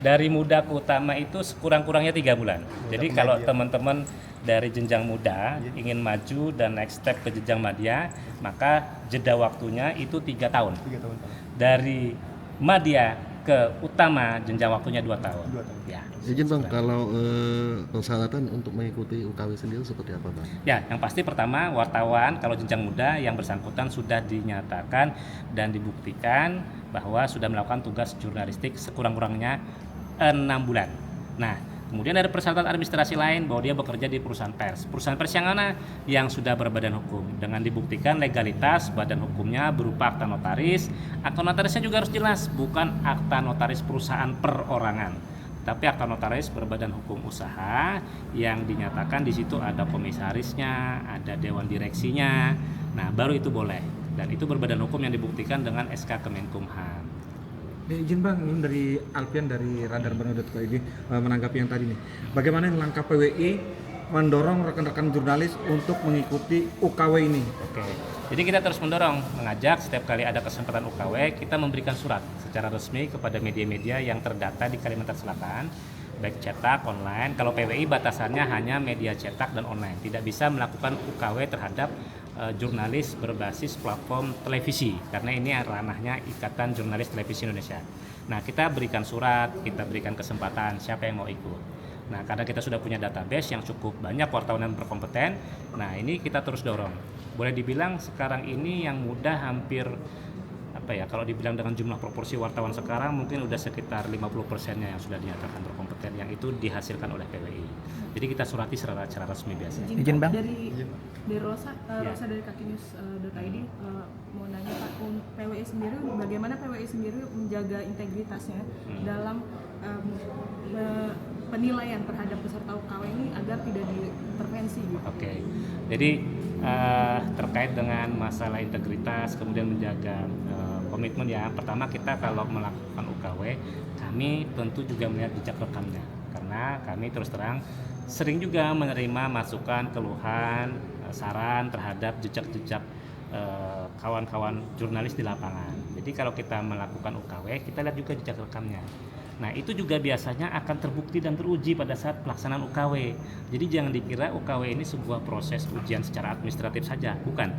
Dari muda ke utama itu sekurang-kurangnya 3 bulan. Jadi kalau teman-teman dari jenjang muda ingin maju dan next step ke jenjang madya, maka jeda waktunya itu 3 tahun. 3 tahun. Dari madya ke utama jenjang waktunya 2 tahun. 2 tahun. Ya. Izin Bang, kalau persyaratan untuk mengikuti UKW sendiri seperti apa Bang? Ya, yang pasti pertama wartawan kalau jenjang muda yang bersangkutan sudah dinyatakan dan dibuktikan bahwa sudah melakukan tugas jurnalistik sekurang-kurangnya 6 bulan. Nah, kemudian ada persyaratan administrasi lain bahwa dia bekerja di perusahaan pers. Perusahaan pers yang mana? Yang sudah berbadan hukum. Dengan dibuktikan legalitas badan hukumnya berupa akta notaris. Akta notarisnya juga harus jelas, bukan akta notaris perusahaan perorangan. Tapi akta notaris berbadan hukum usaha yang dinyatakan di situ ada komisarisnya, ada dewan direksinya. Nah, baru itu boleh. Dan itu berbadan hukum yang dibuktikan dengan SK Kemenkumham. Izin Bang, ini dari Alfian dari radarbanu.id menanggapi yang tadi nih. Bagaimana langkah PWI mendorong rekan-rekan jurnalis untuk mengikuti UKW ini? Oke. Jadi kita terus mendorong, mengajak setiap kali ada kesempatan UKW, kita memberikan surat secara resmi kepada media-media yang terdata di Kalimantan Selatan, baik cetak, online. Kalau PWI batasannya hanya media cetak dan online, tidak bisa melakukan UKW terhadap jurnalis berbasis platform televisi, karena ini ranahnya Ikatan Jurnalis Televisi Indonesia. Nah, kita berikan surat, kita berikan kesempatan siapa yang mau ikut. Nah, karena kita sudah punya database yang cukup banyak wartawan yang berkompeten, nah ini kita terus dorong. Boleh dibilang sekarang ini yang muda hampir kalau dibilang dengan jumlah proporsi wartawan sekarang mungkin udah sekitar 50%-nya yang sudah dinyatakan berkompeten, yang itu dihasilkan oleh PWI. Jadi kita surati secara resmi biasa. Izin Bang. Dari Rosa dari kakinews.id mau nanya Pak, PWI sendiri bagaimana PWI sendiri menjaga integritasnya dalam penilaian terhadap peserta UKW ini agar tidak diintervensi gitu. Oke. Jadi terkait dengan masalah integritas kemudian menjaga komitmen, ya pertama kita kalau melakukan UKW kami tentu juga melihat jejak rekamnya, karena kami terus terang sering juga menerima masukan, keluhan, saran terhadap jejak-jejak kawan-kawan jurnalis di lapangan. Jadi kalau kita melakukan UKW kita lihat juga jejak rekamnya. Nah, itu juga biasanya akan terbukti dan teruji pada saat pelaksanaan UKW. Jadi jangan dikira UKW ini sebuah proses ujian secara administratif saja, bukan.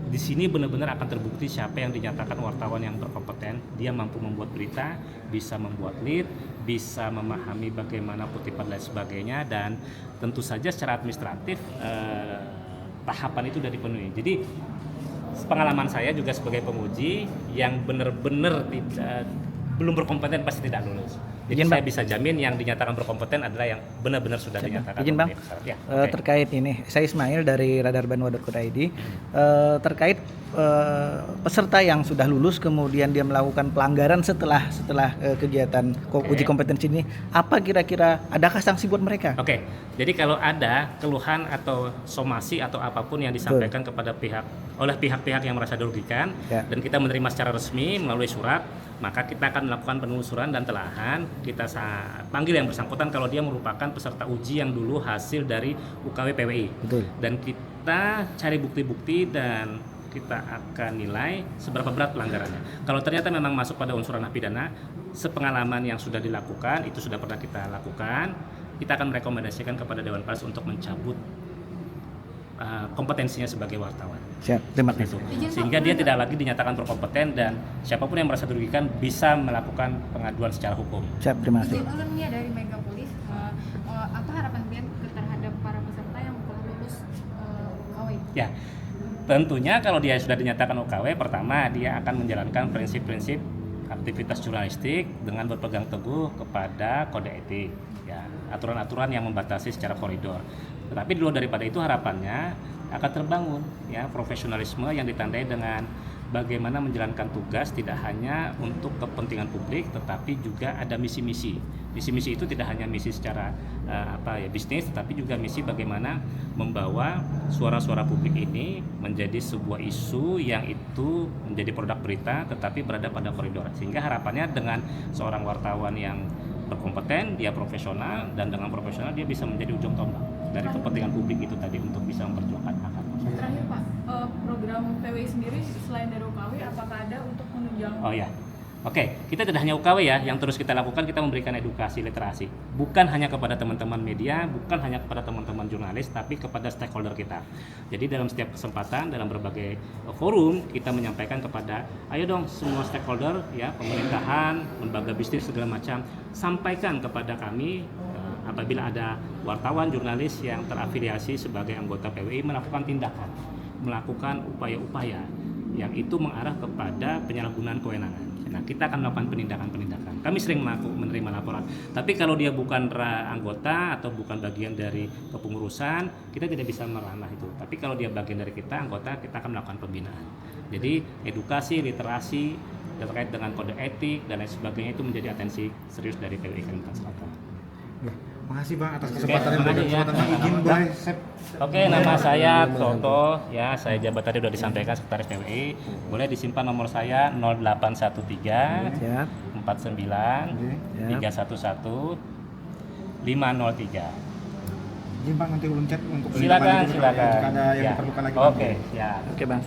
Di sini benar-benar akan terbukti siapa yang dinyatakan wartawan yang berkompeten, dia mampu membuat berita, bisa membuat lead, bisa memahami bagaimana kutipan dan sebagainya, dan tentu saja secara administratif tahapan itu sudah dipenuhi. Jadi pengalaman saya juga sebagai penguji yang benar-benar belum berkompeten pasti tidak lulus. Jadi saya bisa jamin yang dinyatakan berkompeten adalah yang benar-benar sudah dinyatakan. Izin Bang, terkait ini, saya Ismail dari radarbanu.id. Terkait peserta yang sudah lulus kemudian dia melakukan pelanggaran setelah kegiatan uji kompetensi ini, apa kira-kira adakah sanksi buat mereka? Oke. Jadi kalau ada keluhan atau somasi atau apapun yang disampaikan kepada oleh pihak-pihak yang merasa dirugikan, dan kita menerima secara resmi melalui surat, maka kita akan melakukan penelusuran dan telahan. Kita panggil yang bersangkutan kalau dia merupakan peserta uji yang dulu hasil dari UKW PWI. Betul. Dan kita cari bukti-bukti dan kita akan nilai seberapa berat pelanggarannya. Kalau ternyata memang masuk pada unsur ranah pidana, sepengalaman yang sudah dilakukan, itu sudah pernah kita lakukan, kita akan merekomendasikan kepada Dewan Pers untuk mencabut kompetensinya sebagai wartawan. Siap, terima kasih. Sehingga dia tidak lagi dinyatakan berkompeten dan siapapun yang merasa dirugikan bisa melakukan pengaduan secara hukum. Siap, terima kasih. Izin ulun ya dari Megapolis, apa harapan kalian terhadap para peserta yang telah lulus UKW? Ya, tentunya kalau dia sudah dinyatakan UKW, pertama dia akan menjalankan prinsip-prinsip aktivitas jurnalistik dengan berpegang teguh kepada kode etik, ya, aturan-aturan yang membatasi secara koridor. Tetapi dulu daripada itu harapannya akan terbangun ya profesionalisme yang ditandai dengan bagaimana menjalankan tugas tidak hanya untuk kepentingan publik tetapi juga ada misi-misi. Misi-misi itu tidak hanya misi secara bisnis, tetapi juga misi bagaimana membawa suara-suara publik ini menjadi sebuah isu yang itu menjadi produk berita tetapi berada pada koridor. Sehingga harapannya dengan seorang wartawan yang berkompeten, dia profesional, dan dengan profesional dia bisa menjadi ujung tombak dari kepentingan publik itu tadi untuk bisa memperjuangkan hak-hak masyarakat. Terakhir Pak, program PWI sendiri selain dari UKW apakah ada untuk menunjang? Oh ya, Oke, kita tidak hanya UKW ya, yang terus kita lakukan, kita memberikan edukasi literasi. Bukan hanya kepada teman-teman media, bukan hanya kepada teman-teman jurnalis, tapi kepada stakeholder kita. Jadi dalam setiap kesempatan, dalam berbagai forum, kita menyampaikan kepada, ayo dong semua stakeholder, ya pemerintahan, lembaga bisnis segala macam, sampaikan kepada kami apabila ada wartawan, jurnalis yang terafiliasi sebagai anggota PWI melakukan tindakan, melakukan upaya-upaya yang itu mengarah kepada penyalahgunaan kewenangan. Nah, kita akan melakukan penindakan-penindakan. Kami sering menerima laporan. Tapi kalau dia bukan anggota atau bukan bagian dari kepengurusan, kita tidak bisa meranah itu. Tapi kalau dia bagian dari kita, anggota, kita akan melakukan pembinaan. Jadi edukasi, literasi terkait dengan kode etik dan lain sebagainya itu menjadi atensi serius dari PWI Kalimantan Selatan. Ya, makasih Bang atas Oke, kesempatan yang terima kasih ya. Bang. Izin boleh Oke, nama saya Toto, ya saya jabat tadi sudah disampaikan Sekretaris PWI. Boleh disimpan nomor saya 0813 Siap. 49 311 503. izin Bang nanti ulun chat untuk Silakan, jika silakan. ada yang Ya. diperlukan lagi Bang. Oke, ya. Oke, Bang.